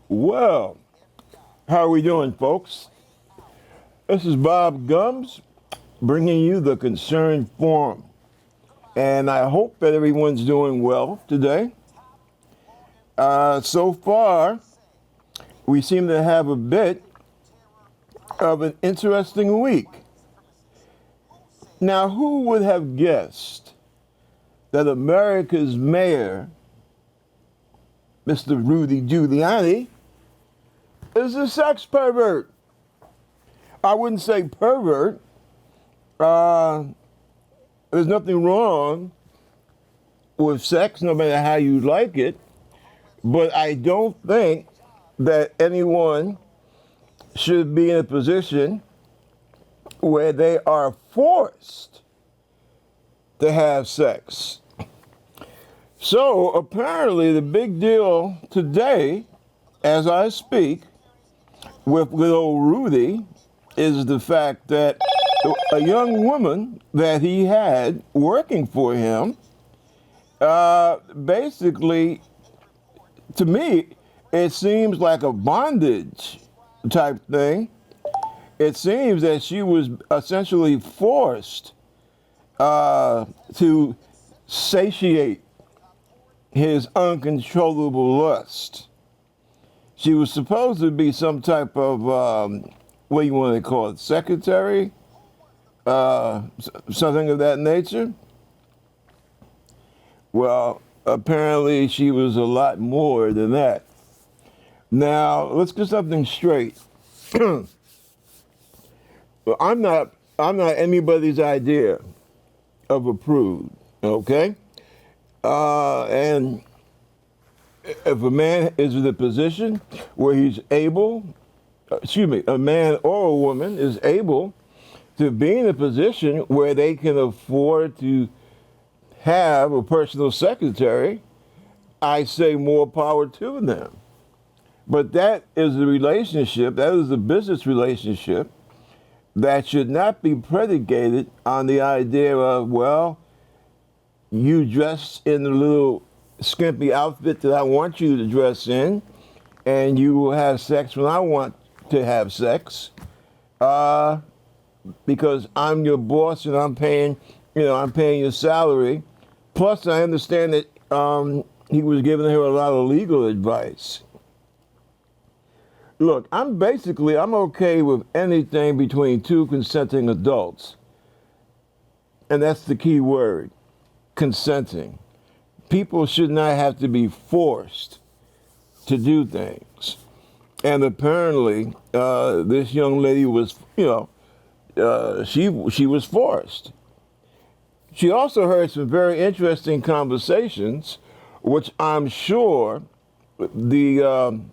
Well, how are we doing, folks? This is Bob Gums bringing you the Concerned Forum. And I hope that everyone's doing well today. So far, we seem to have a bit of an interesting week. Now, who would have guessed that America's mayor, Mr. Rudy Giuliani, is a sex pervert? I wouldn't say pervert. There's nothing wrong with sex, no matter how you like it. But I don't think that anyone should be in a position where they are forced to have sex. So apparently the big deal today, as I speak, with little Rudy, is the fact that a young woman that he had working for him, basically, to me, it seems like a bondage type thing. It seems that she was essentially forced to satiate his uncontrollable lust. She was supposed to be some type of, what do you want to call it, secretary? Something of that nature. Well, apparently she was a lot more than that. Now, let's get something straight. Well, I'm not anybody's idea of a prude, okay? And if a man is in a position where he's able, a man or a woman is able to be in a position where they can afford to have a personal secretary, I say more power to them. But that is a relationship, that is a business relationship that should not be predicated on the idea of, well, you dress in the little skimpy outfit that I want you to dress in, and you will have sex when I want to have sex, because I'm your boss and I'm paying your salary. Plus, I understand that he was giving her a lot of legal advice. Look, I'm okay with anything between two consenting adults. And that's the key word, consenting. People should not have to be forced to do things. And apparently, this young lady was, she was forced. She also heard some very interesting conversations, which I'm sure the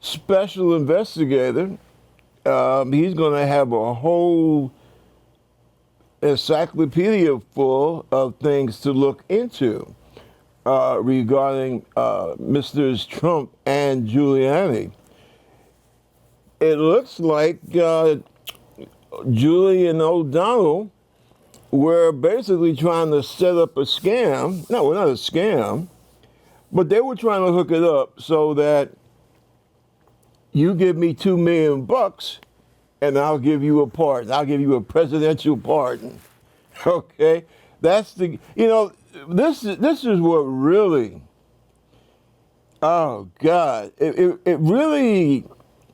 special investigator, he's going to have a whole encyclopedia full of things to look into regarding Mr. Trump and Giuliani. It looks like Julie and O'Donnell were basically trying to set up a scam. No, not a scam, but they were trying to hook it up so that you give me $2 million and I'll give you a pardon. I'll give you a presidential pardon. Okay? That's the, this is what really, oh God, it really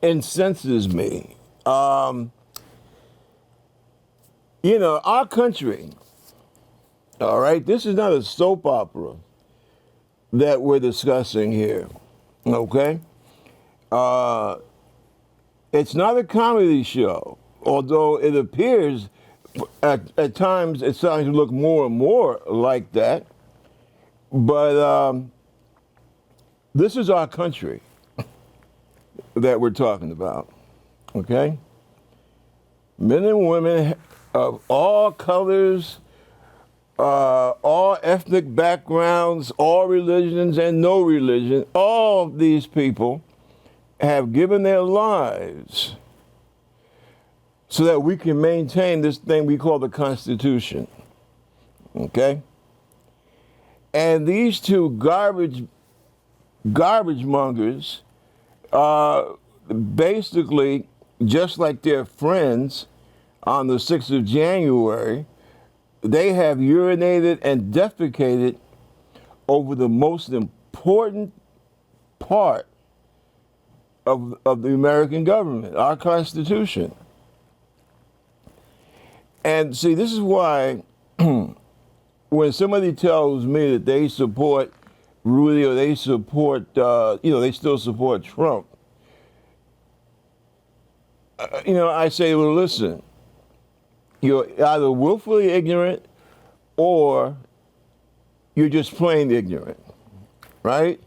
incenses me. Our country, all right, this is not a soap opera that we're discussing here, okay? It's not a comedy show, although it appears at times it's starting to look more and more like that. But this is our country that we're talking about, okay? Men and women of all colors, all ethnic backgrounds, all religions and no religion, all of these people have given their lives so that we can maintain this thing we call the Constitution, okay? And these two garbage garbage mongers basically, just like their friends on the 6th of January, they have urinated and defecated over the most important part of the American government, our Constitution. And see, this is why when somebody tells me that they support Rudy or they support, they still support Trump, I say, well, listen, you're either willfully ignorant or you're just plain ignorant, right?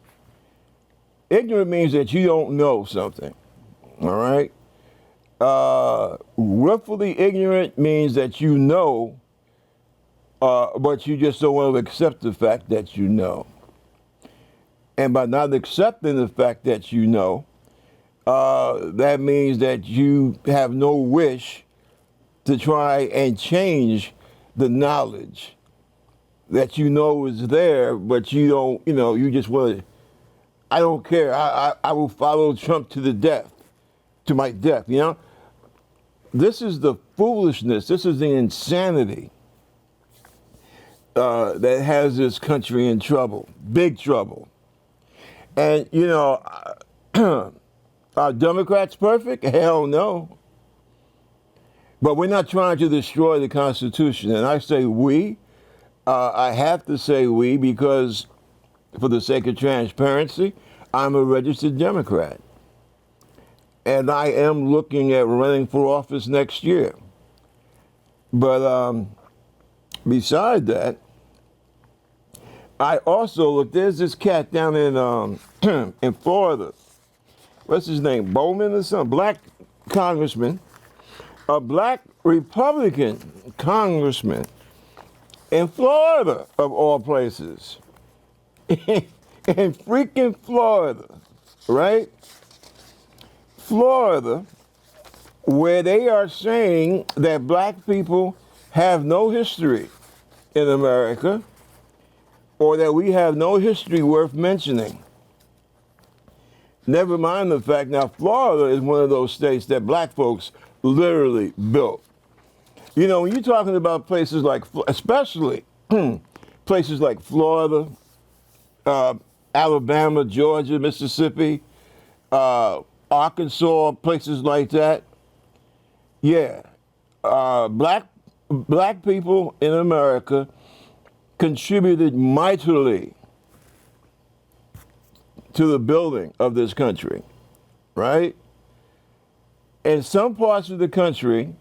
Ignorant means that you don't know something, all right? Willfully ignorant means that you know, but you just don't want to accept the fact that you know. And by not accepting the fact that you know, that means that you have no wish to try and change the knowledge that you know is there, but you don't, you just want to, I don't care. I will follow Trump to the death, to my death, This is the foolishness, this is the insanity that has this country in trouble, big trouble. And, are Democrats perfect? Hell no. But we're not trying to destroy the Constitution. And I say we. I have to say we because, for the sake of transparency, I'm a registered Democrat. And I am looking at running for office next year. But beside that, I also look, there's this cat down in in Florida. What's his name? Bowman or something? Black congressman. A black Republican congressman in Florida, of all places. In freaking Florida, right? Florida, where they are saying that black people have no history in America, or that we have no history worth mentioning. Never mind the fact, now Florida is one of those states that black folks literally built. When you're talking about places like, especially places like Florida, Alabama, Georgia, Mississippi, Arkansas, places like that, yeah, black people in America contributed mightily to the building of this country, right? In some parts of the country,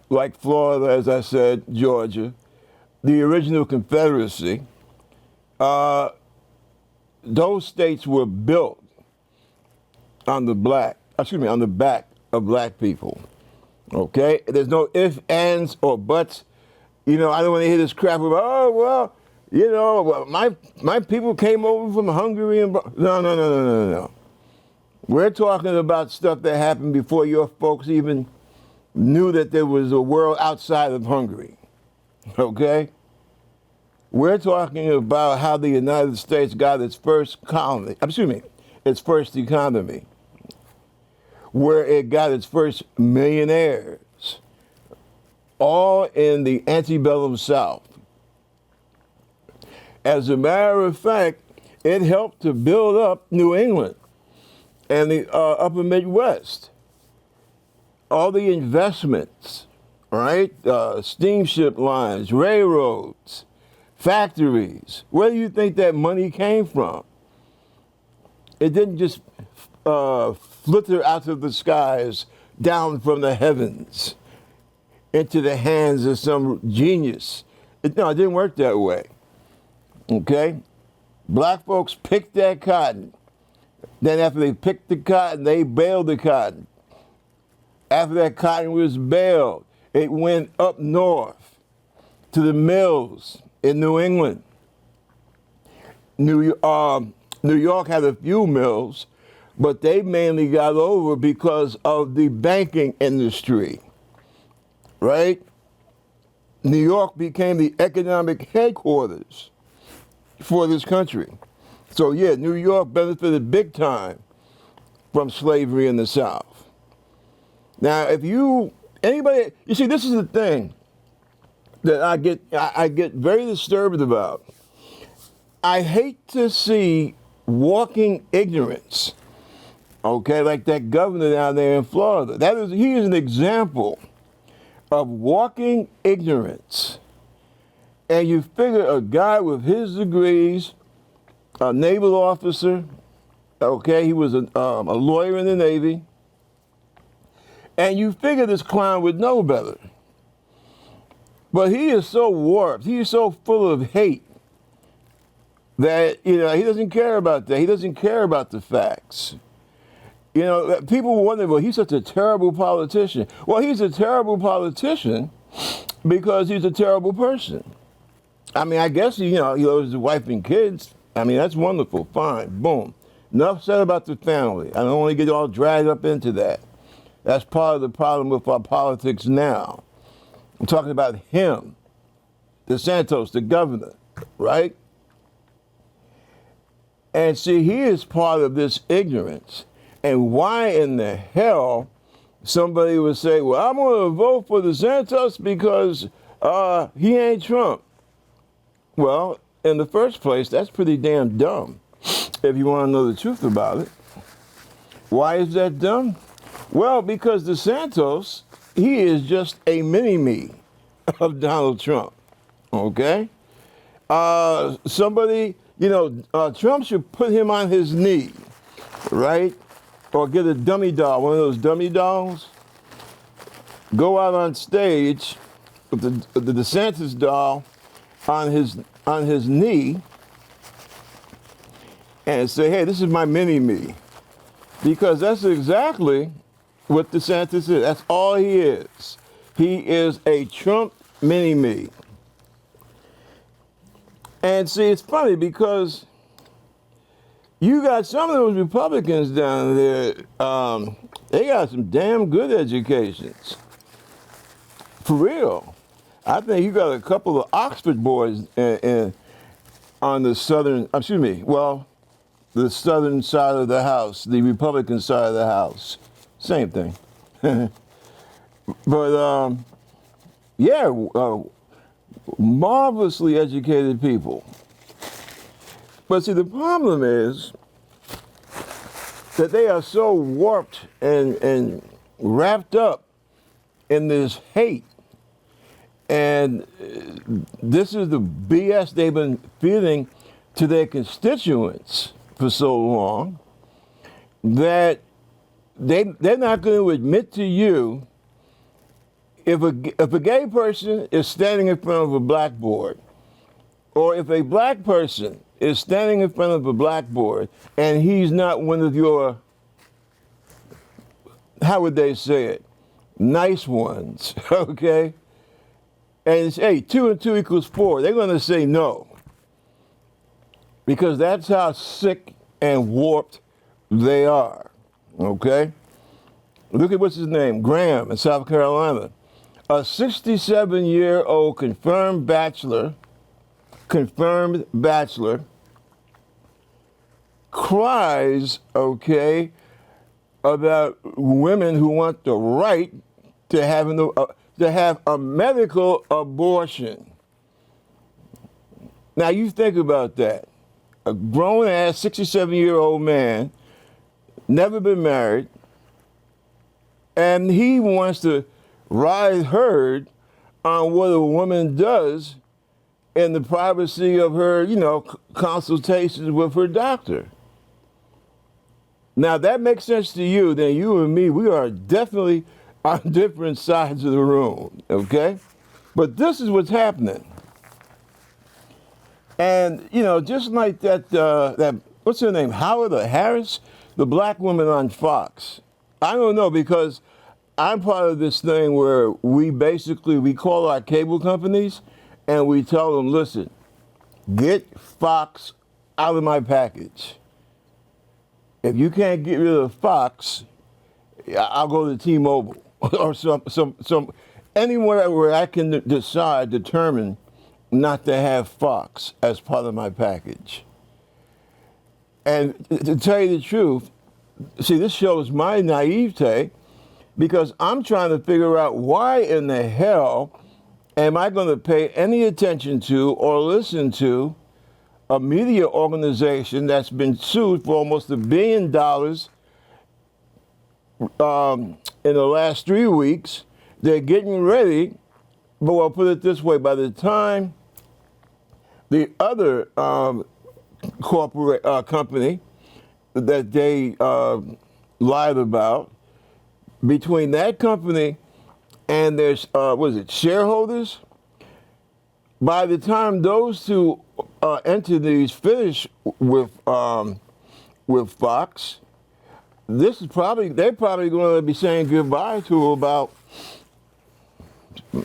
like Florida, as I said, Georgia, the original Confederacy, those states were built on the back of black people, okay? There's no ifs, ands, or buts. I don't want to hear this crap about, my people came over from Hungary and no. We're talking about stuff that happened before your folks even knew that there was a world outside of Hungary, okay? We're talking about how the United States got its first its first economy, where it got its first millionaires, all in the antebellum South. As a matter of fact, it helped to build up New England and the upper Midwest. All the investments, right? Steamship lines, railroads, factories. Where do you think that money came from? It didn't just flitter out of the skies, down from the heavens, into the hands of some genius. It didn't work that way. Okay? Black folks picked that cotton. Then after they picked the cotton, they baled the cotton. After that cotton was baled, it went up north to the mills in New England. New York had a few mills, but they mainly got over because of the banking industry, right? New York became the economic headquarters for this country. So yeah, New York benefited big time from slavery in the South. Now, if anybody, you see, this is the thing that I get very disturbed about. I hate to see walking ignorance. Okay, like that governor down there in Florida. He is an example of walking ignorance. And you figure a guy with his degrees, a naval officer, okay, he was a lawyer in the Navy, and you figure this clown would know better. But he is so warped, he is so full of hate that, he doesn't care about that. He doesn't care about the facts. People wonder, well, he's such a terrible politician. Well, he's a terrible politician because he's a terrible person. I mean, I guess, he loves his wife and kids. I mean, that's wonderful. Fine. Boom. Enough said about the family. I don't want to get all dragged up into that. That's part of the problem with our politics now. I'm talking about him, DeSantis, the governor, right? And see, he is part of this ignorance. And why in the hell somebody would say, well, I'm going to vote for DeSantis because he ain't Trump. Well, in the first place, that's pretty damn dumb, if you want to know the truth about it. Why is that dumb? Well, because DeSantis, he is just a mini-me of Donald Trump, okay? Trump should put him on his knee, right? Or get a dummy doll, one of those dummy dolls, go out on stage with the DeSantis doll on his knee and say, hey, this is my mini-me. Because that's exactly what DeSantis is. That's all he is. He is a Trump mini-me. And see, it's funny because you got some of those Republicans down there, they got some damn good educations. For real. I think you got a couple of Oxford boys on the the southern side of the House, the Republican side of the House. Same thing. But, marvelously educated people. But see, the problem is that they are so warped and wrapped up in this hate. And this is the BS they've been feeding to their constituents for so long that they're not going to admit to you if a gay person is standing in front of a blackboard, or if a black person is standing in front of a blackboard and he's not one of your, how would they say it, nice ones, okay? And it's, hey, 2 and 2 equals 4. They're going to say no. Because that's how sick and warped they are, okay? Look at what's his name, Graham in South Carolina. A 67-year-old confirmed bachelor, cries, okay, about women who want the right to have a medical abortion. Now you think about that. A grown-ass 67-year-old man, never been married, and he wants to ride herd on what a woman does in the privacy of her, consultations with her doctor. Now, that makes sense to you, then you and me, we are definitely on different sides of the room, okay? But this is what's happening. And, just like that what's her name, Howard or Harris, the black woman on Fox. I don't know, because I'm part of this thing where we call our cable companies and we tell them, listen, get Fox out of my package. If you can't get rid of Fox, I'll go to T-Mobile or some anywhere where I can determine not to have Fox as part of my package. And to tell you the truth, see, this shows my naivete because I'm trying to figure out why in the hell am I going to pay any attention to or listen to a media organization that's been sued for almost $1 billion in the last 3 weeks. They're getting ready, but I'll put it this way, by the time the other corporate company that they lied about, between that company and their shareholders, by the time those two entities finish with Fox, they're probably going to be saying goodbye to about,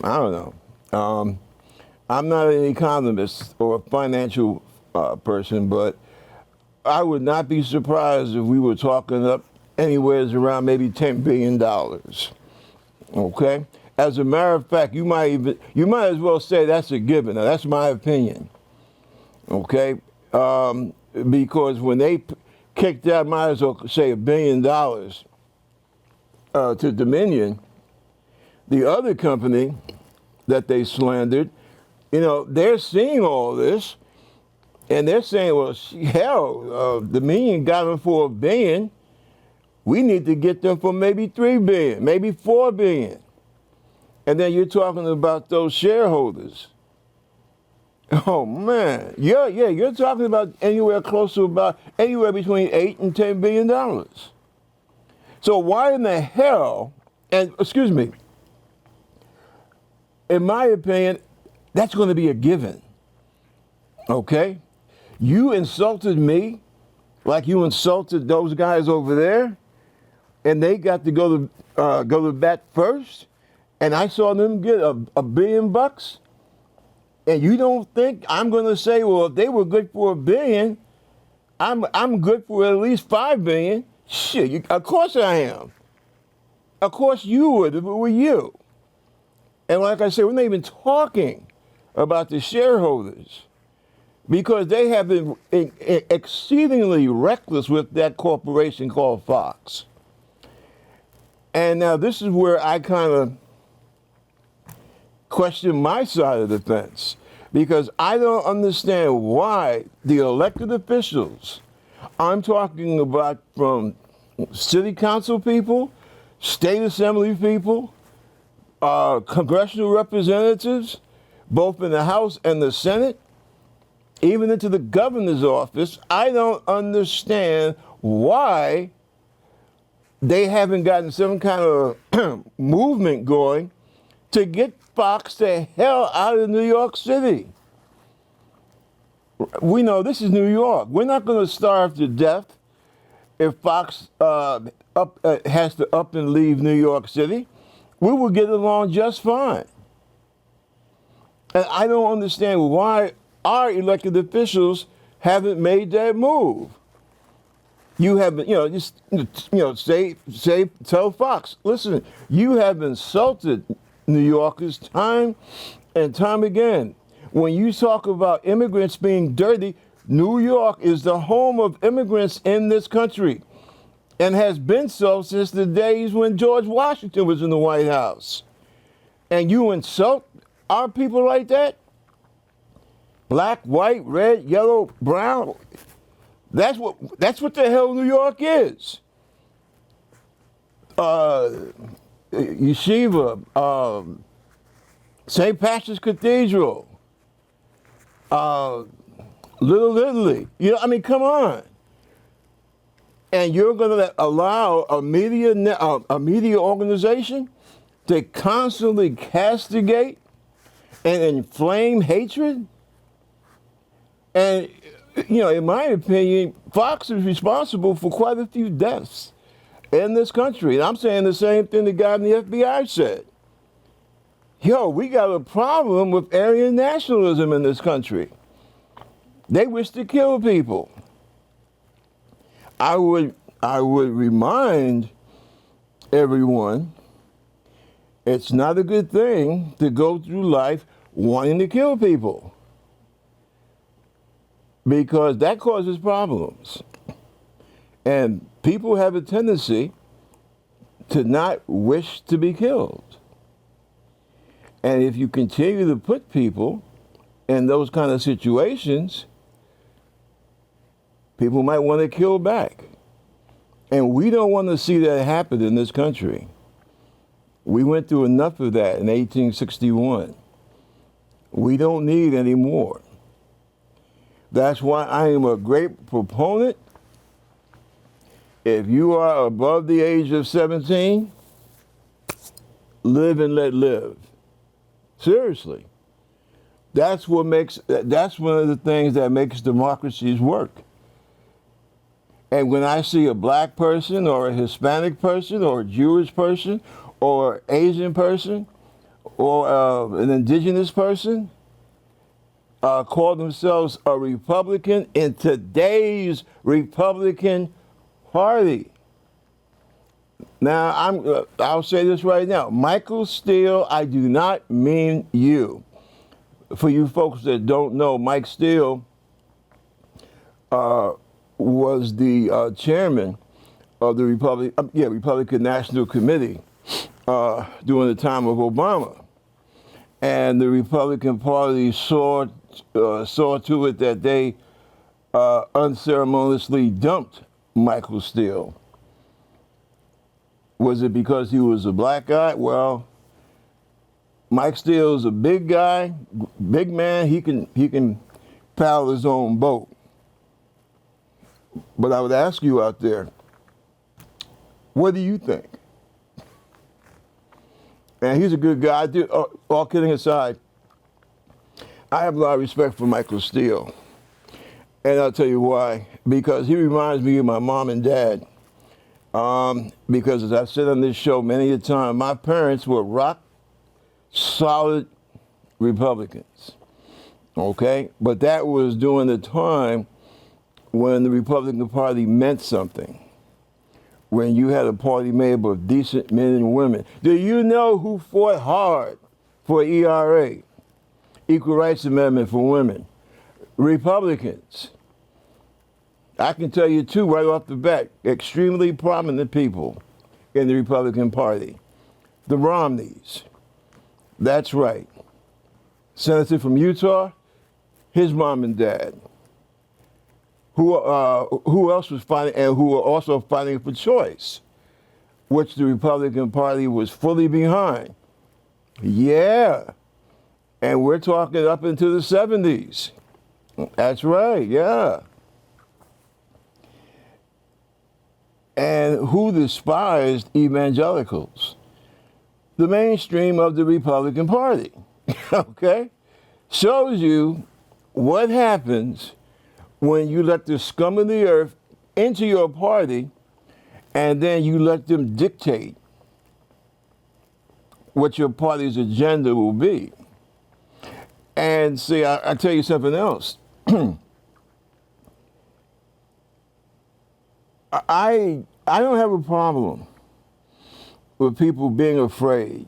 I don't know. I'm not an economist or a financial person, but I would not be surprised if we were talking up anywhere around maybe $10 billion. Okay? As a matter of fact, you might as well say that's a given. Now, that's my opinion. Okay? Because when they kicked out, might as well say $1 billion to Dominion, the other company that they slandered, they're seeing all this, and they're saying, well, hell, Dominion got them for $1 billion. We need to get them for maybe $3 billion, maybe $4 billion. And then you're talking about those shareholders. Oh, man. Yeah, you're talking about anywhere between $8 and $10 billion. So why in the hell, and excuse me, in my opinion, that's going to be a given. Okay? You insulted me like you insulted those guys over there, and they got to go to bat first, and I saw them get $1 billion, and you don't think I'm going to say, well, if they were good for $1 billion, I'm good for at least $5 billion? Shit, of course I am. Of course you would if it were you. And like I said, we're not even talking about the shareholders because they have been exceedingly reckless with that corporation called Fox. And now this is where I kind of question my side of the fence because I don't understand why the elected officials, I'm talking about from city council people, state assembly people, congressional representatives, both in the House and the Senate, even into the governor's office, I don't understand why they haven't gotten some kind of movement going to get Fox the hell out of New York City. We know this is New York. We're not going to starve to death if Fox has to up and leave New York City. We will get along just fine. And I don't understand why our elected officials haven't made that move. You haven't, tell Fox, listen, you have insulted New Yorkers time and time again. When you talk about immigrants being dirty, New York is the home of immigrants in this country and has been so since the days when George Washington was in the White House. And you insult our people like that? Black, white, red, yellow, brown. That's what the hell New York is. Yeshiva, St. Patrick's Cathedral, Little Italy. Come on. And you're going to allow a media organization to constantly castigate and inflame hatred? And, in my opinion, Fox is responsible for quite a few deaths in this country. And I'm saying the same thing the guy in the FBI said. We got a problem with Aryan nationalism in this country. They wish to kill people. I would remind everyone it's not a good thing to go through life wanting to kill people, because that causes problems. And people have a tendency to not wish to be killed. And if you continue to put people in those kind of situations, people might want to kill back. And we don't want to see that happen in this country. We went through enough of that in 1861. We don't need any more. That's why I am a great proponent. If you are above the age of 17, live and let live. Seriously. That's one of the things that makes democracies work. And when I see a black person or a Hispanic person or a Jewish person or Asian person or an indigenous person call themselves a Republican in today's Republican Party. Now, I'll say this right now. Michael Steele, I do not mean you. For you folks that don't know, Mike Steele was the chairman of the Republican National Committee during the time of Obama. And the Republican Party saw to it that they unceremoniously dumped Michael Steele. Was it because he was a black guy? Well, Mike Steele is a big guy, big man. He can paddle his own boat. But I would ask you out there, what do you think? And he's a good guy. All kidding aside, I have a lot of respect for Michael Steele. And I'll tell you why. Because he reminds me of my mom and dad. Because as I've said on this show many a time, my parents were rock solid Republicans. Okay? But that was during the time when the Republican Party meant something. When you had a party made up of decent men and women. Do you know who fought hard for ERA? Equal Rights Amendment for women. Republicans. I can tell you two right off the bat, extremely prominent people in the Republican Party. The Romneys. That's right. Senator from Utah, his mom and dad. Who else was fighting, and who were also fighting for choice, which the Republican Party was fully behind. Yeah. And we're talking up into the 70s. That's right, yeah. And who despised evangelicals? The mainstream of the Republican Party, okay? Shows you what happens when you let the scum of the earth into your party and then you let them dictate what your party's agenda will be. And see, I tell you something else. I don't have a problem with people being afraid.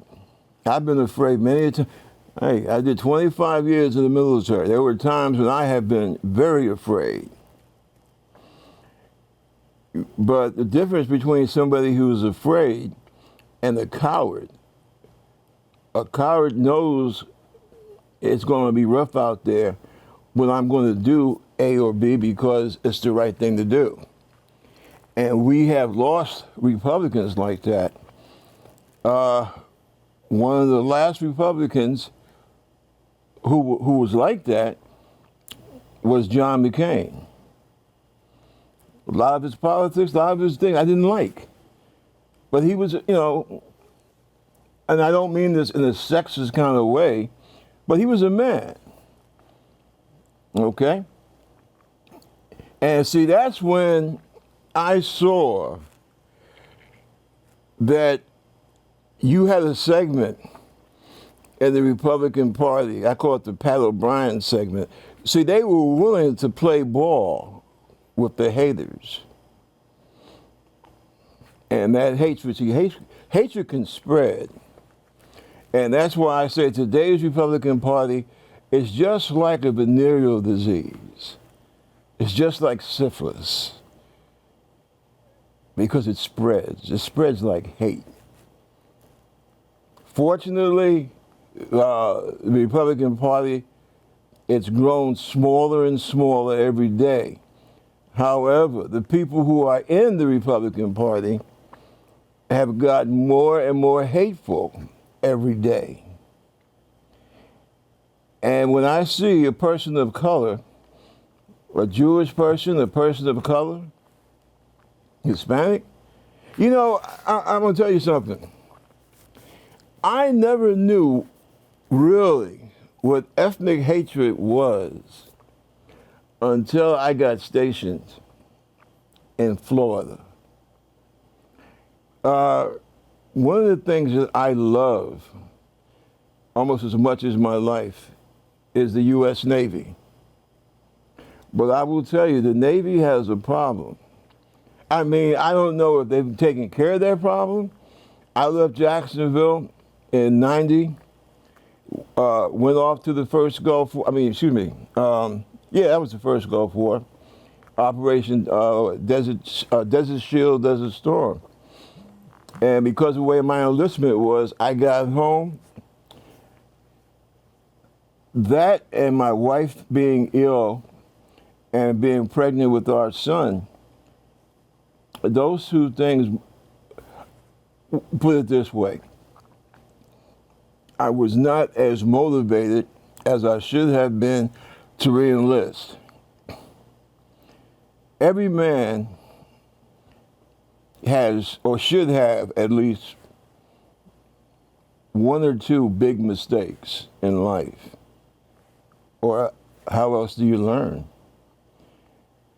I've been afraid many times. Hey, I did 25 years in the military. There were times when I have been very afraid. But the difference between somebody who's afraid and a coward knows it's going to be rough out there when I'm going to do A or B because it's the right thing to do. And we have lost Republicans like that. One of the last Republicans who was like that was John McCain. A lot of his politics, a lot of his things I didn't like. But he was, and I don't mean this in a sexist kind of way, but he was a man. Okay? And see, that's when I saw that you had a segment in the Republican Party. I call it the Pat O'Brien segment. See, they were willing to play ball with the haters. And that hatred can spread. And that's why I say today's Republican Party is just like a venereal disease. It's just like syphilis. because it spreads. It spreads like hate. Fortunately, the Republican Party, it's grown smaller and smaller every day. However, the people who are in the Republican Party have gotten more and more hateful every day. And when I see a person of color, a Jewish person, a person of color, Hispanic, you know, I'm going to tell you something. I never knew really what ethnic hatred was until I got stationed in Florida. One of the things that I love almost as much as my life is the U.S. Navy. But I will tell you, the Navy has a problem. I mean, I don't know if they've taken care of their problem. I left Jacksonville in '90, went off to the first Gulf War. Yeah, that was the first Gulf War. Operation Desert Shield, Desert Storm. And because of the way my enlistment was, I got home. That and my wife being ill and being pregnant with our son, those two things, put it this way, I was not as motivated as I should have been to re-enlist. Every man has or should have at least one or two big mistakes in life. Or how else do you learn?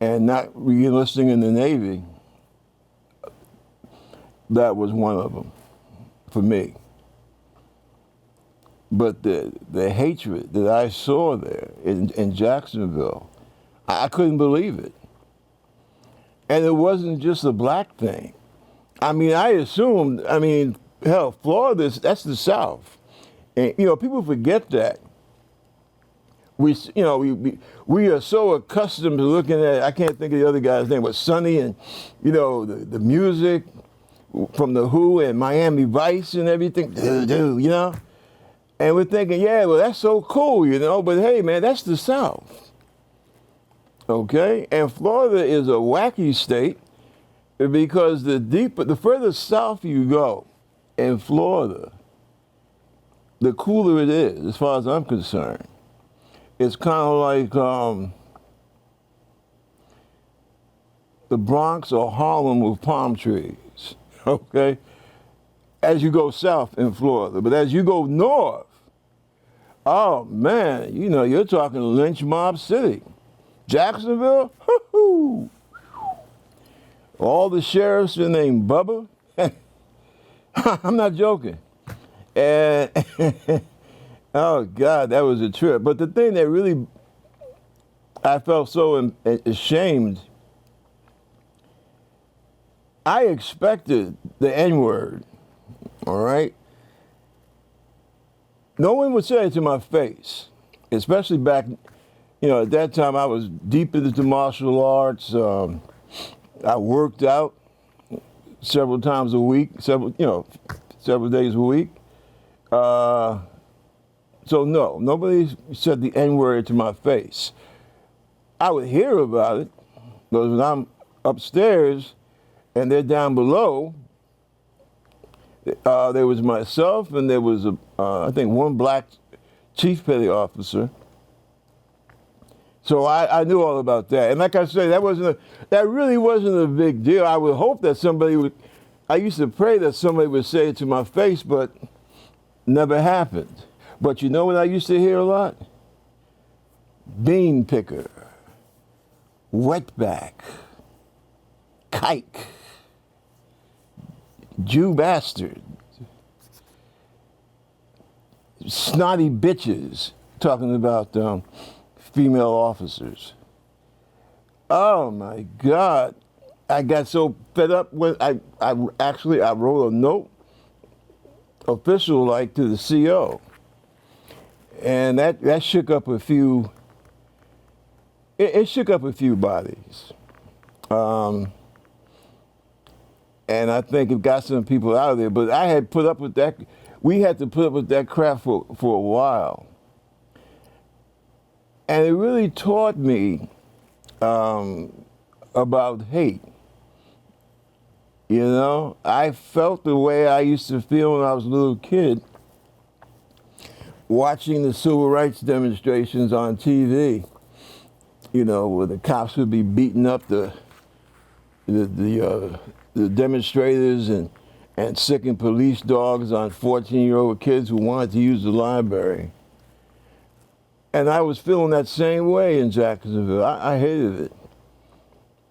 And not re-enlisting in the Navy, that was one of them for me. But the hatred that I saw there in Jacksonville, I couldn't believe it. And it wasn't just a black thing. I mean, I assumed, hell, Florida, that's the South. And, people forget that. We are so accustomed to looking at, I can't think of the other guy's name, but Sonny and, the music from The Who and Miami Vice and everything, And we're thinking, yeah, well, that's so cool, but hey, man, that's the South. Okay? And Florida is a wacky state because the further south you go in Florida, the cooler it is, as far as I'm concerned. It's kind of like the Bronx or Harlem with palm trees, okay? As you go south in Florida. But as you go north, oh, man, you're talking lynch mob city. Jacksonville, hoo-hoo. All the sheriffs are named Bubba. I'm not joking. And oh, God, that was a trip. But the thing that really, I felt so ashamed, I expected the N-word, all right? No one would say it to my face, especially back, at that time I was deep into martial arts. I worked out several times a week, several days a week. So no, nobody said the N-word to my face. I would hear about it, because when I'm upstairs and they're down below, there was myself and there was, I think, one black chief petty officer. So I knew all about that. And like I said, that really wasn't a big deal. I would hope that somebody would, I used to pray that somebody would say it to my face, but never happened. But you know what I used to hear a lot? Bean picker, wetback, kike, Jew bastard, snotty bitches, talking about female officers. Oh my God. I got so fed up when I wrote a note, official like, to the CO. And that shook up a few, it shook up a few bodies. and I think it got some people out of there. But I had put up with that. We had to put up with that crap for a while, and it really taught me about hate. You know, I felt the way I used to feel when I was a little kid, watching the civil rights demonstrations on TV. You know, where the cops would be beating up the demonstrators and sicking police dogs on 14-year-old kids who wanted to use the library. And I was feeling that same way in Jacksonville. I hated it.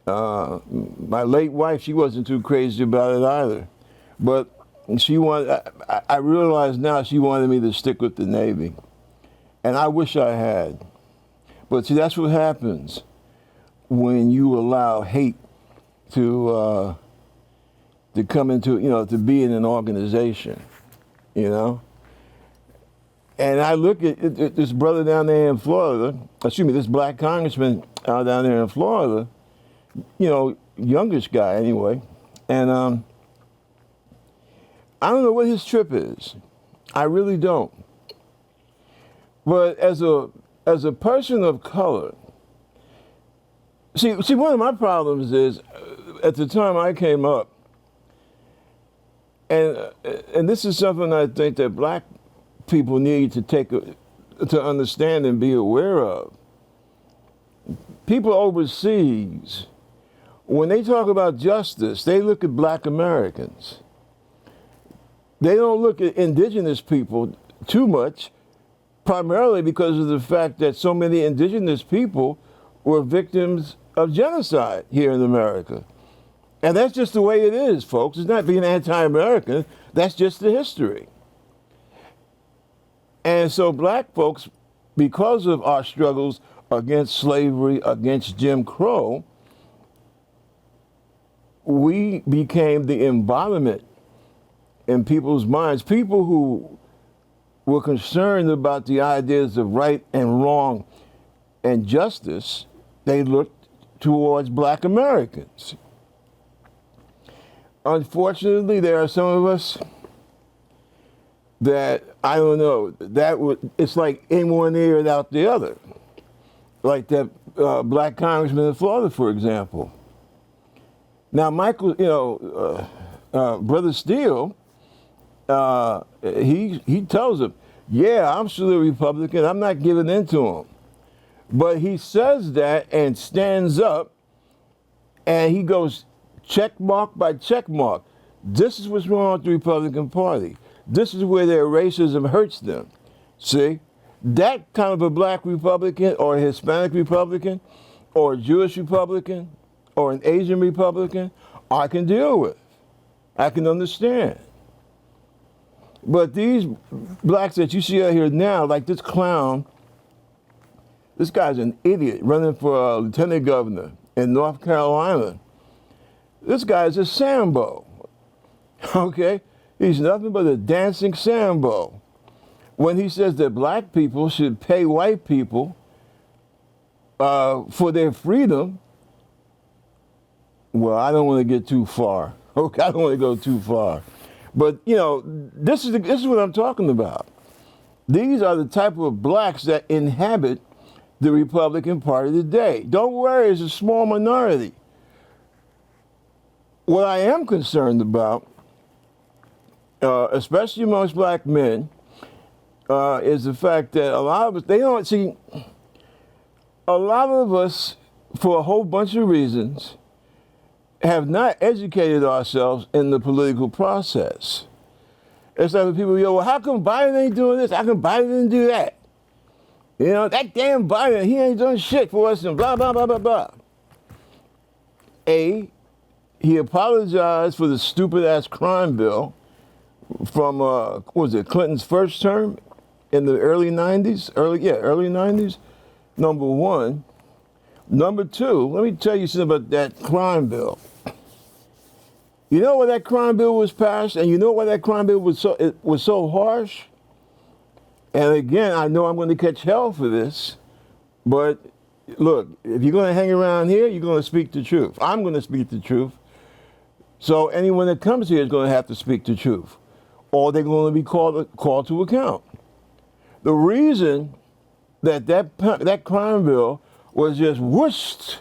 My late wife, she wasn't too crazy about it either. But I realize now she wanted me to stick with the Navy. And I wish I had. But see, that's what happens when you allow hate to come into, you know, to be in an organization, you know? And I look at this brother down there in Florida, this black congressman down there in Florida, you know, youngish guy anyway, and I don't know what his trip is. I really don't. But as a person of color, see, one of my problems is, at the time I came up, and this is something I think that black people need to to understand and be aware of. People overseas, when they talk about justice, they look at black Americans. They don't look at indigenous people too much, primarily because of the fact that so many indigenous people were victims of genocide here in America. And that's just the way it is, folks. It's not being anti-American. That's just the history. And so black folks, because of our struggles against slavery, against Jim Crow, we became the embodiment in people's minds. People who were concerned about the ideas of right and wrong and justice, they looked towards black Americans. Unfortunately, there are some of us that, I don't know, it's like in one ear and out the other. Like that black congressman in Florida, for example. Now, Michael, Brother Steele, he tells him, yeah, I'm still a Republican, I'm not giving in to him. But he says that and stands up and he goes check mark by check mark. This is what's wrong with the Republican Party. This is where their racism hurts them. See? That kind of a black Republican or a Hispanic Republican or a Jewish Republican or an Asian Republican, I can deal with. I can understand. But these blacks that you see out here now, like this clown, this guy's an idiot running for lieutenant governor in North Carolina. This guy's a Sambo, okay? He's nothing but a dancing Sambo. When he says that black people should pay white people for their freedom, well, I don't want to get too far. Okay, I don't want to go too far. But, you know, this is what I'm talking about. These are the type of blacks that inhabit the Republican Party today. Don't worry, it's a small minority. What I am concerned about, especially amongst black men, is the fact that a lot of us, a lot of us, for a whole bunch of reasons, have not educated ourselves in the political process. It's like when people go, well, how come Biden ain't doing this? How come Biden didn't do that? You know, that damn Biden, he ain't doing shit for us and blah, blah, blah, blah, blah. He apologized for the stupid-ass crime bill from, what was it, Clinton's first term in the early 90s? Early 90s, number one. Number two, let me tell you something about that crime bill. You know why that crime bill was passed, and you know why that crime bill was so harsh? And again, I know I'm going to catch hell for this, but look, if you're going to hang around here, you're going to speak the truth. I'm going to speak the truth. So anyone that comes here is going to have to speak the truth, or they're going to be called to account. The reason that crime bill was just whooshed,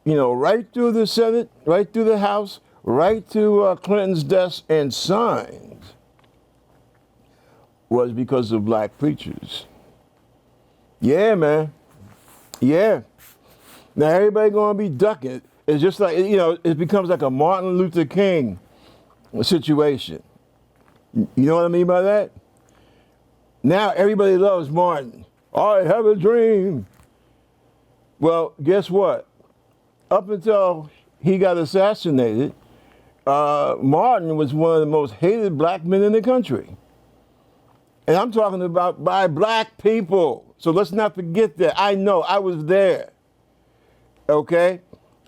right through the Senate, right through the House, right to Clinton's desk and signed, was because of black preachers. Yeah, man. Yeah. Now everybody gonna be ducking. It's just like, it becomes like a Martin Luther King situation. You know what I mean by that? Now everybody loves Martin. I have a dream. Well, guess what? Up until he got assassinated, Martin was one of the most hated black men in the country. And I'm talking about by black people. So let's not forget that. I know, I was there. Okay?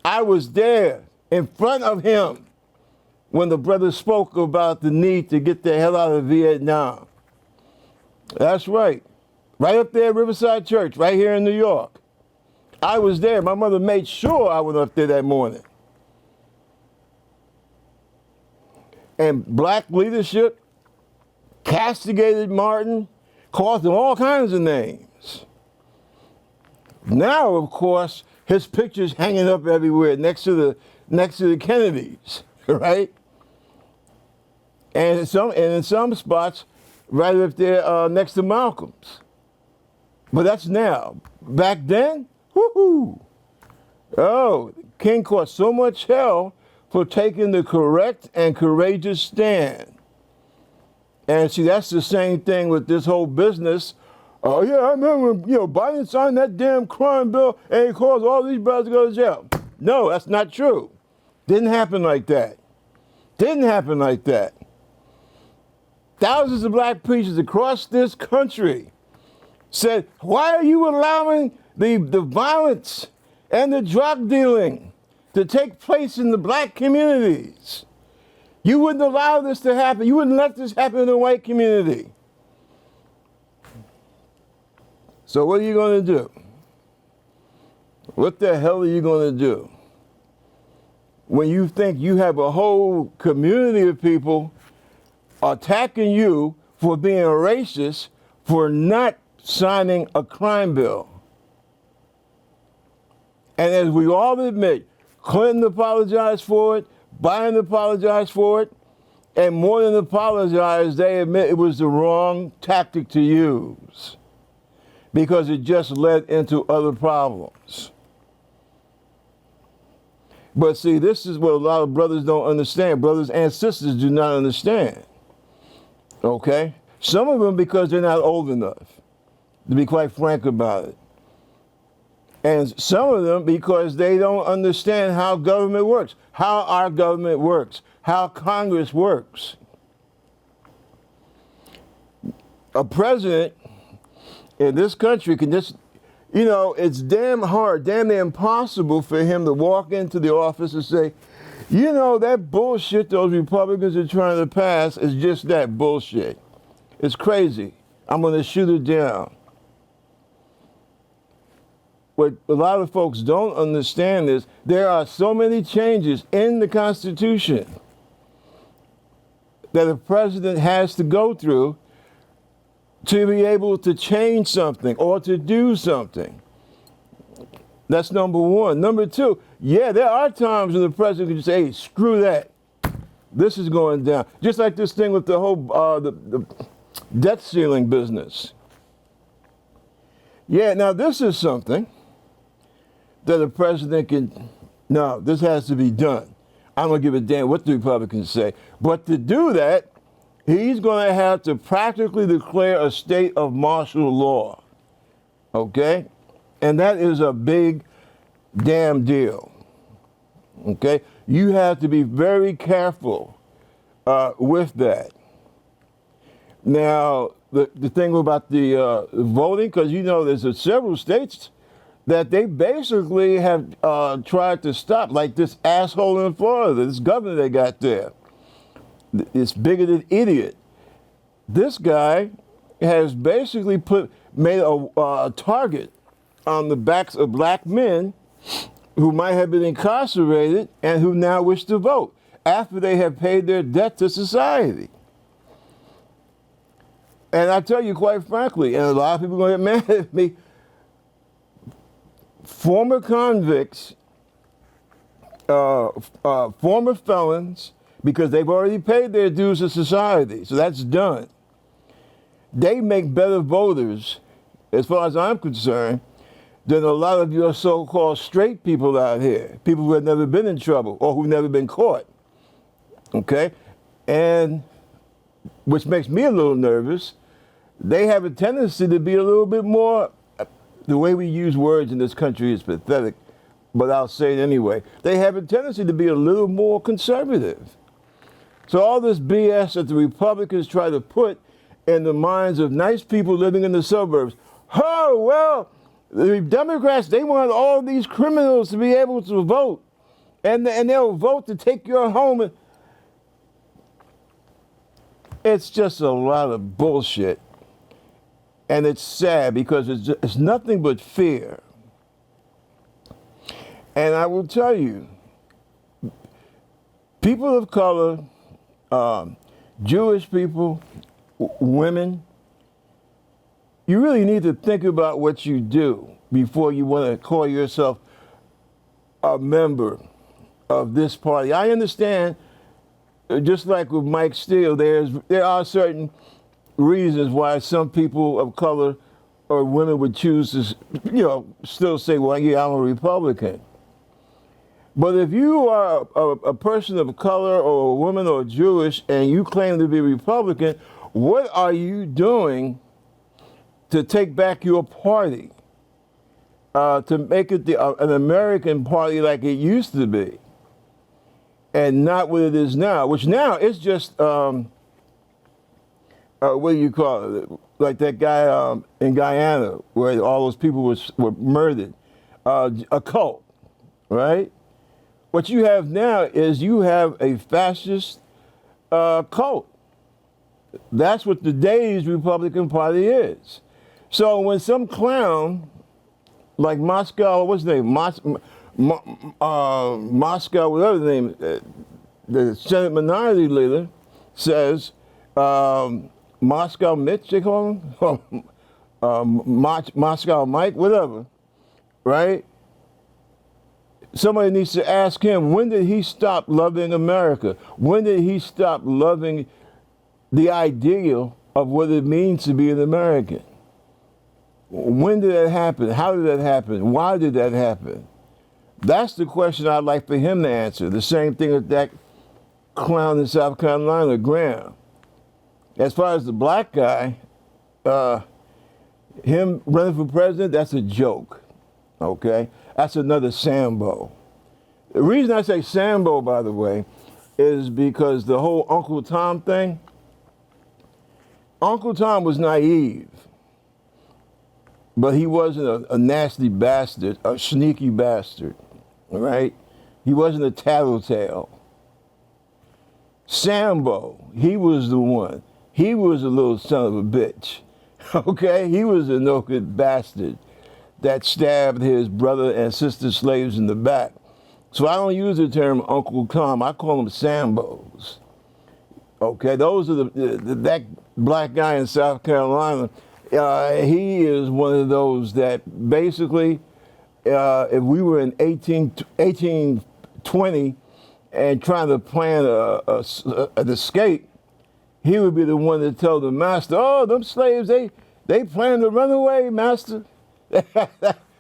I was there in front of him when the brother spoke about the need to get the hell out of Vietnam. That's right. Right up there at Riverside Church, right here in New York. I was there. My mother made sure I went up there that morning. And black leadership castigated Martin, called him all kinds of names. Now, of course, his picture's hanging up everywhere next to the Kennedys, right? And in some spots, right up there next to Malcolm's. But that's now. Back then, woohoo! Oh, King caught so much hell for taking the correct and courageous stand. And see, that's the same thing with this whole business. Oh yeah, I remember when, Biden signed that damn crime bill and it caused all these brothers to go to jail. No, that's not true. Didn't happen like that. Didn't happen like that. Thousands of black preachers across this country said, why are you allowing the violence and the drug dealing to take place in the black communities? You wouldn't allow this to happen. You wouldn't let this happen in the white community. So what are you going to do? What the hell are you going to do when you think you have a whole community of people attacking you for being a racist, for not signing a crime bill? And as we all admit, Clinton apologized for it, Biden apologized for it, and more than apologize, they admit it was the wrong tactic to use because it just led into other problems. But see, this is what a lot of brothers don't understand. Brothers and sisters do not understand. Okay? Some of them because they're not old enough, to be quite frank about it. And some of them because they don't understand how government works, how our government works, how Congress works. A president in this country can just, it's damn hard, damn near impossible for him to walk into the office and say, that bullshit those Republicans are trying to pass is just that bullshit. It's crazy. I'm going to shoot it down. What a lot of folks don't understand is there are so many changes in the Constitution that a president has to go through to be able to change something or to do something. That's number one. Number two, yeah, there are times when the president can just say, hey, screw that. This is going down. Just like this thing with the whole the debt ceiling business. Yeah, now this is something that the president can, no, this has to be done. I'm going to give a damn what the Republicans say. But to do that, he's going to have to practically declare a state of martial law. Okay? And that is a big damn deal. Okay? You have to be very careful with that. Now, the thing about the voting, because there's several states that they basically have tried to stop, like this asshole in Florida, this governor they got there, this bigoted idiot. This guy has basically made a target on the backs of black men who might have been incarcerated and who now wish to vote after they have paid their debt to society. And I tell you quite frankly, and a lot of people are going to get mad at me, former convicts, former felons, because they've already paid their dues to society, so that's done. They make better voters, as far as I'm concerned, than a lot of your so-called straight people out here, people who have never been in trouble or who've never been caught, okay? And which makes me a little nervous, they have a tendency to be a little bit more, the way we use words in this country is pathetic, but I'll say it anyway. They have a tendency to be a little more conservative. So all this BS that the Republicans try to put in the minds of nice people living in the suburbs, oh, well, the Democrats, they want all these criminals to be able to vote, and they'll vote to take your home. And it's just a lot of bullshit. And it's sad because it's nothing but fear. And I will tell you, people of color, Jewish people, women, you really need to think about what you do before you want to call yourself a member of this party. I understand, just like with Mike Steele, there are certain reasons why some people of color or women would choose to, still say, well, yeah, I'm a Republican. But if you are a person of color or a woman or Jewish and you claim to be Republican, what are you doing to take back your party, to make it an American party like it used to be, and not what it is now, which now is just, what do you call it, like that guy in Guyana where all those people were murdered, a cult, right? What you have now is you have a fascist cult. That's what today's Republican Party is. So when some clown like Moscow, what's his name? Moscow, whatever the name, the Senate Minority Leader says, Moscow Mitch, they call him? Moscow Mike, whatever, right? Somebody needs to ask him, when did he stop loving America? When did he stop loving the ideal of what it means to be an American? When did that happen? How did that happen? Why did that happen? That's the question I'd like for him to answer. The same thing with that clown in South Carolina, Graham. As far as the black guy, him running for president, that's a joke, okay? That's another Sambo. The reason I say Sambo, by the way, is because the whole Uncle Tom thing, Uncle Tom was naive, but he wasn't a nasty bastard, a sneaky bastard, all right? He wasn't a tattletale. Sambo, he was the one. He was a little son of a bitch, okay? He was a no-good bastard that stabbed his brother and sister slaves in the back. So I don't use the term Uncle Tom, I call them Sambos. Okay, those are that black guy in South Carolina, he is one of those that basically, if we were in 1820 and trying to plan an escape, he would be the one to tell the master, oh, them slaves, they plan to run away, master.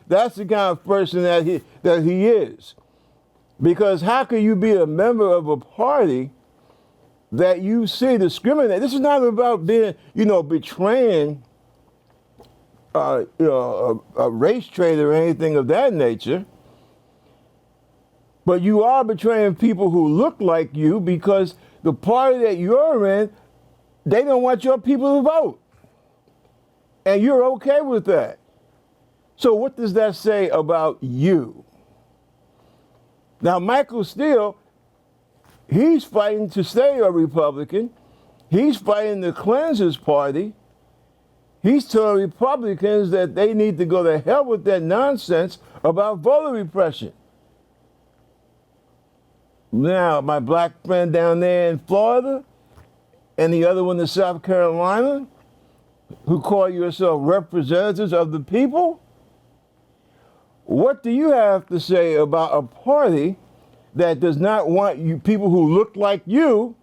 That's the kind of person that he is. Because how can you be a member of a party that you see discriminate? This is not about being, betraying a race trait or anything of that nature. But you are betraying people who look like you because the party that you're in, they don't want your people to vote. And you're okay with that. So what does that say about you? Now, Michael Steele, he's fighting to stay a Republican. He's fighting to cleanse his party. He's telling Republicans that they need to go to hell with that nonsense about voter repression. Now, my black friend down there in Florida and the other one in South Carolina, who call yourself representatives of the people, what do you have to say about a party that does not want you people who look like you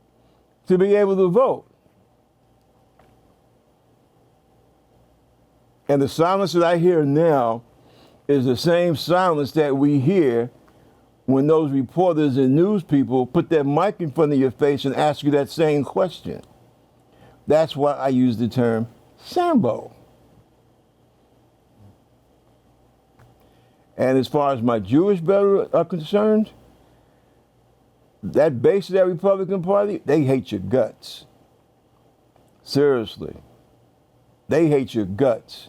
to be able to vote? And the silence that I hear now is the same silence that we hear when those reporters and news people put their mic in front of your face and ask you that same question. That's why I use the term Sambo. And as far as my Jewish brothers are concerned, that base of that Republican Party, they hate your guts. Seriously. They hate your guts.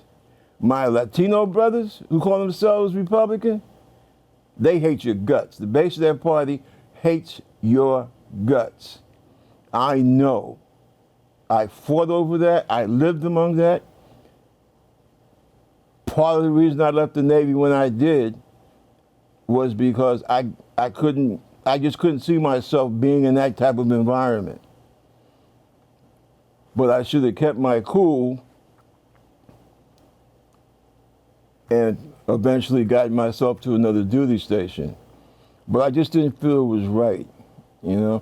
My Latino brothers who call themselves Republican, they hate your guts. The base of that party hates your guts. I know. I fought over that. I lived among that. Part of the reason I left the Navy when I did was because I just couldn't see myself being in that type of environment. But I should have kept my cool and eventually got myself to another duty station. But I just didn't feel it was right, you know.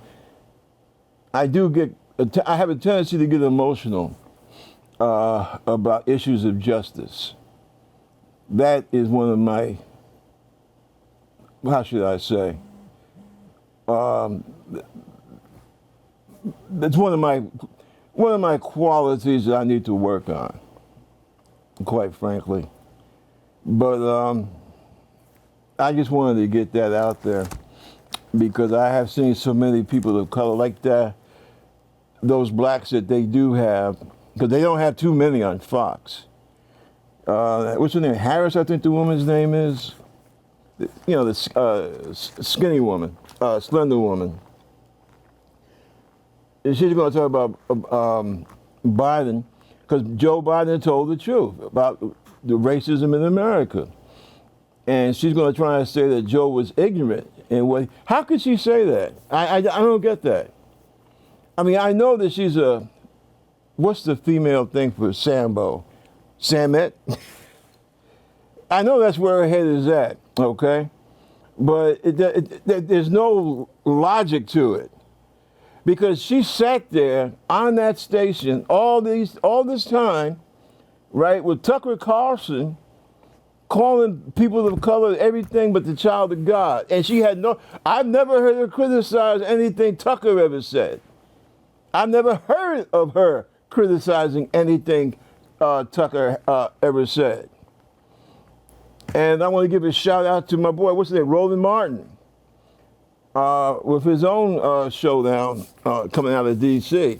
I have a tendency to get emotional about issues of justice. That is one of my, how should I say, that's one of my qualities that I need to work on, quite frankly. But I just wanted to get that out there because I have seen so many people of color like that, those blacks that they do have, because they don't have too many on Fox. What's her name? Harris, I think the woman's name is. You know, the skinny woman, slender woman. And she's going to talk about Biden, because Joe Biden told the truth about the racism in America. And she's going to try and say that Joe was ignorant. And how could she say that? I don't get that. I mean, I know that she's what's the female thing for Sambo? Samet? I know that's where her head is at, okay? But there's no logic to it. Because she sat there on that station all this time, right, with Tucker Carlson calling people of color everything but the child of God. And she had I've never heard her criticize anything Tucker ever said. I've never heard of her criticizing anything Tucker ever said. And I want to give a shout out to my boy, what's his name, Roland Martin, with his own showdown coming out of D.C.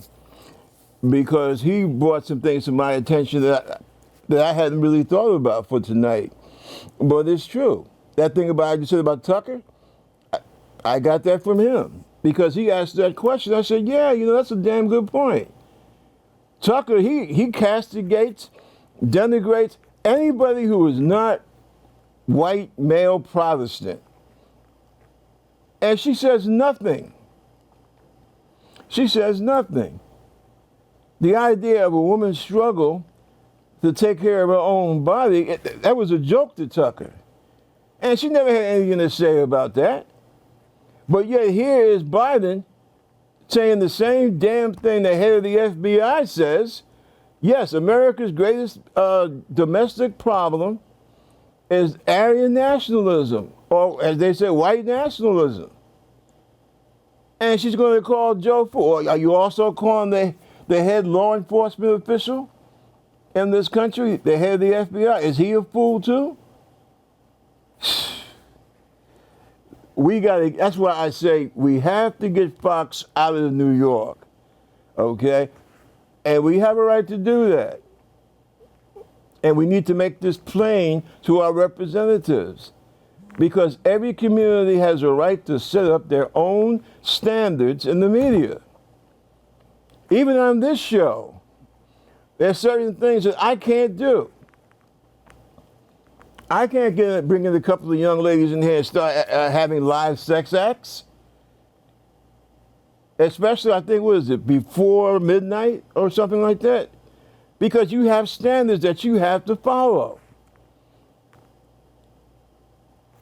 because he brought some things to my attention that I hadn't really thought about for tonight. But it's true. That thing about you said about Tucker, I got that from him because he asked that question. I said, yeah, you know, that's a damn good point. Tucker, he castigates, denigrates anybody who is not white male Protestant. And she says nothing. She says nothing. The idea of a woman's struggle to take care of her own body, that was a joke to Tucker. And she never had anything to say about that. But yet here is Biden saying the same damn thing the head of the FBI says. Yes, America's greatest domestic problem is Aryan nationalism, or as they say, white nationalism. And she's going to call Joe fool. Are you also calling the head law enforcement official in this country, the head of the FBI, is he a fool too? That's why I say we have to get Fox out of New York, okay? And we have a right to do that. And we need to make this plain to our representatives because every community has a right to set up their own standards in the media. Even on this show, there's certain things that I can't do. I can't bring in a couple of young ladies in here and start having live sex acts. especially, I think, what is it, before midnight or something like that? Because you have standards that you have to follow.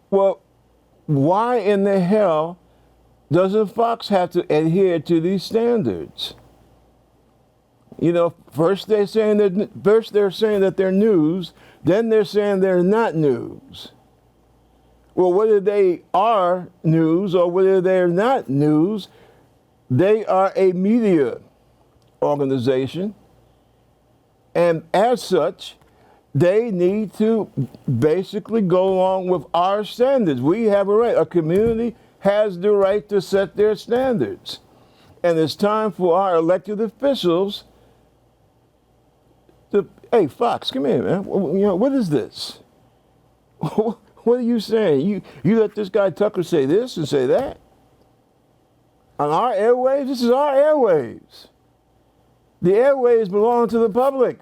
Well, why in the hell doesn't Fox have to adhere to these standards? You know, first they're saying that they're news, then they're saying they're not news. Well, whether they are news or whether they're not news, they are a media organization. And as such, they need to basically go along with our standards. We have a right. A community has the right to set their standards. And it's time for our elected officials to, hey, Fox, come here, man. You know, what is this? What are you saying? You let this guy Tucker say this and say that? On our airwaves? This is our airwaves. The airwaves belong to the public.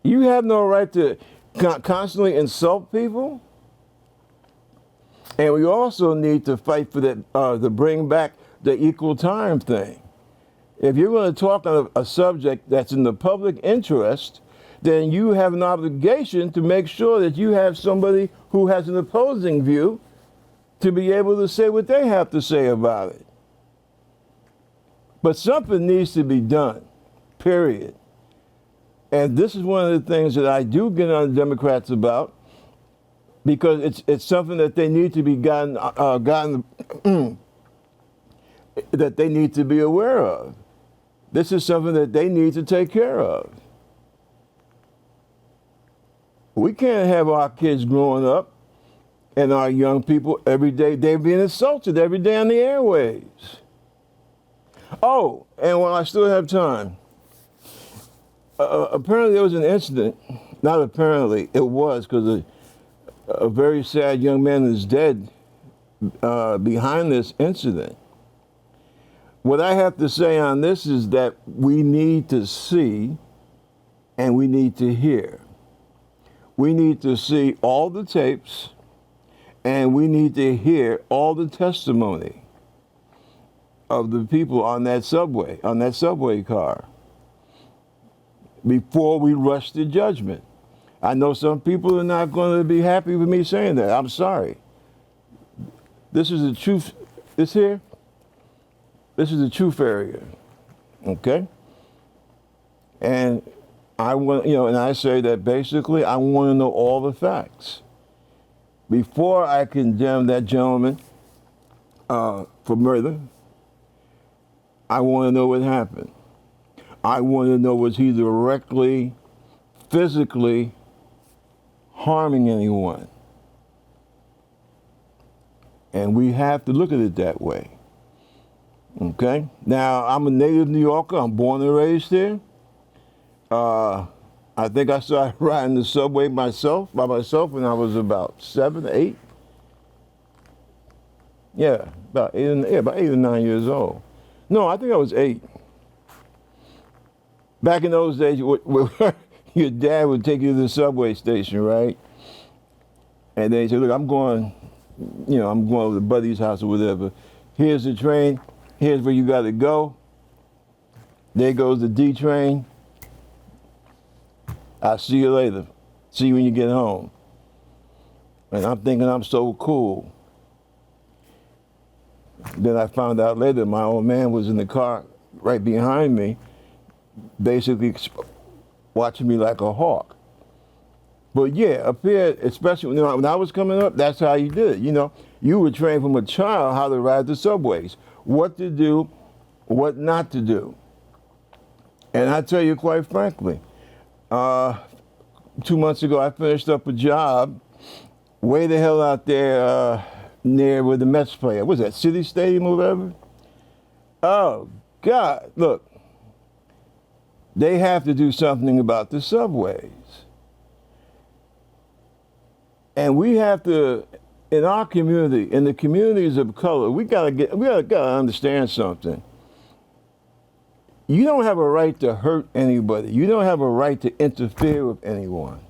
You have no right to constantly insult people. And we also need to fight for that, to bring back the equal time thing. If you're going to talk on a subject that's in the public interest, then you have an obligation to make sure that you have somebody who has an opposing view to be able to say what they have to say about it. But something needs to be done, period. And this is one of the things that I do get on the Democrats about, because it's something that they need to be that they need to be aware of. This is something that they need to take care of. We can't have our kids growing up and our young people every day, they're being insulted every day on the airwaves. Oh, and while I still have time, apparently there was an incident, not apparently, it was, because a very sad young man is dead behind this incident. What I have to say on this is that we need to see and we need to hear. We need to see all the tapes and we need to hear all the testimony of the people on that subway car, before we rush to judgment. I know some people are not going to be happy with me saying that. I'm sorry. This is the truth. This is the truth area. Okay? And I want, and I say that basically I want to know all the facts before I condemn that gentleman for murder. I want to know what happened. I want to know, was he directly, physically harming anyone? And we have to look at it that way. Okay? Now, I'm a native New Yorker. I'm born and raised here. I think I started riding the subway by myself when I was about 7, 8. Yeah, about 8 or 9 years old. No, I think I was 8. Back in those days, your dad would take you to the subway station, right? And then he'd say, look, I'm going to the buddy's house or whatever. Here's the train. Here's where you got to go. There goes the D train. I'll see you later. See you when you get home. And I'm thinking I'm so cool. Then I found out later my old man was in the car right behind me, basically watching me like a hawk. But yeah, up here, especially when I was coming up, that's how you did it. You were trained from a child how to ride the subways, what to do, what not to do. And I tell you quite frankly, 2 months ago I finished up a job way the hell out there near where the Mets play. What was that, City Stadium or whatever? Oh, God, look. They have to do something about the subways. And we have to, in our community, in the communities of color, we gotta understand something. You don't have a right to hurt anybody. You don't have a right to interfere with anyone.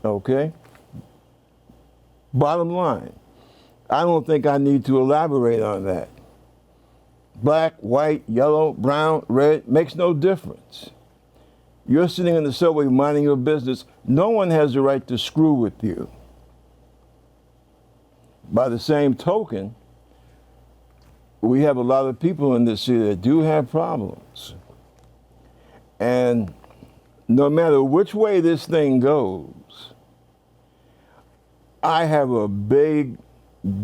Okay? Bottom line. I don't think I need to elaborate on that. Black, white, yellow, brown, red, makes no difference. You're sitting in the subway minding your business. No one has the right to screw with you. By the same token, we have a lot of people in this city that do have problems. And no matter which way this thing goes, I have a big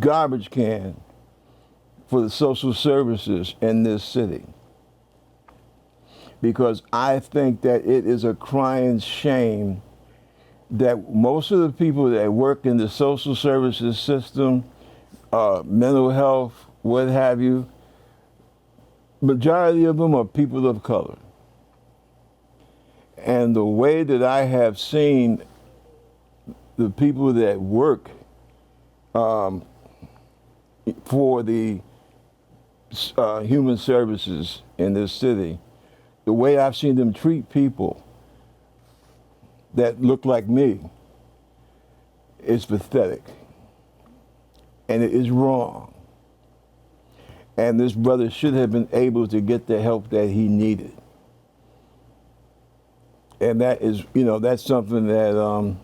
garbage can for the social services in this city, because I think that it is a crying shame that most of the people that work in the social services system, mental health, what have you, majority of them are people of color. And the way that I have seen the people that work for the human services in this city, the way I've seen them treat people that look like me is pathetic. And it is wrong. And this brother should have been able to get the help that he needed. And that is, that's something that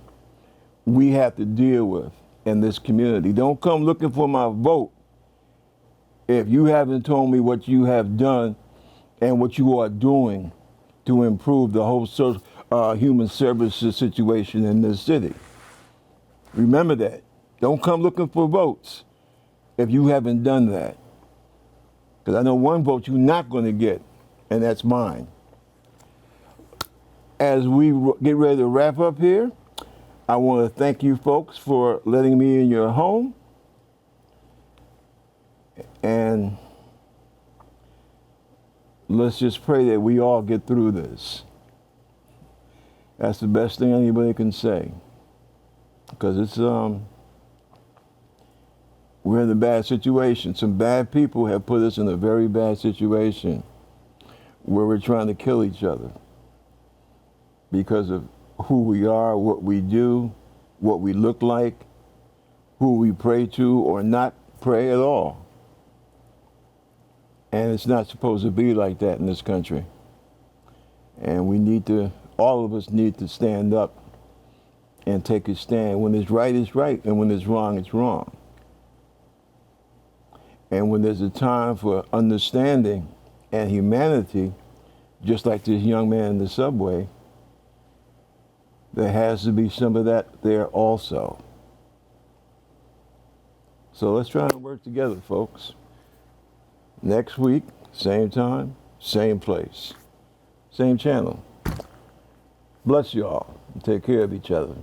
we have to deal with in this community. Don't come looking for my vote if you haven't told me what you have done and what you are doing to improve the whole human services situation in this city. Remember that. Don't come looking for votes if you haven't done that. Because I know one vote you're not going to get, and that's mine. As we get ready to wrap up here, I want to thank you folks for letting me in your home. And let's just pray that we all get through this. That's the best thing anybody can say. Because it's, we're in a bad situation. Some bad people have put us in a very bad situation where we're trying to kill each other because of who we are, what we do, what we look like, who we pray to or not pray at all. And it's not supposed to be like that in this country. And we need to, all of us need to stand up and take a stand. When it's right, it's right, and when it's wrong, it's wrong. And when there's a time for understanding and humanity, just like this young man in the subway, there has to be some of that there also. So let's try and work together, folks. Next week, same time, same place, same channel. Bless you all. Take care of each other.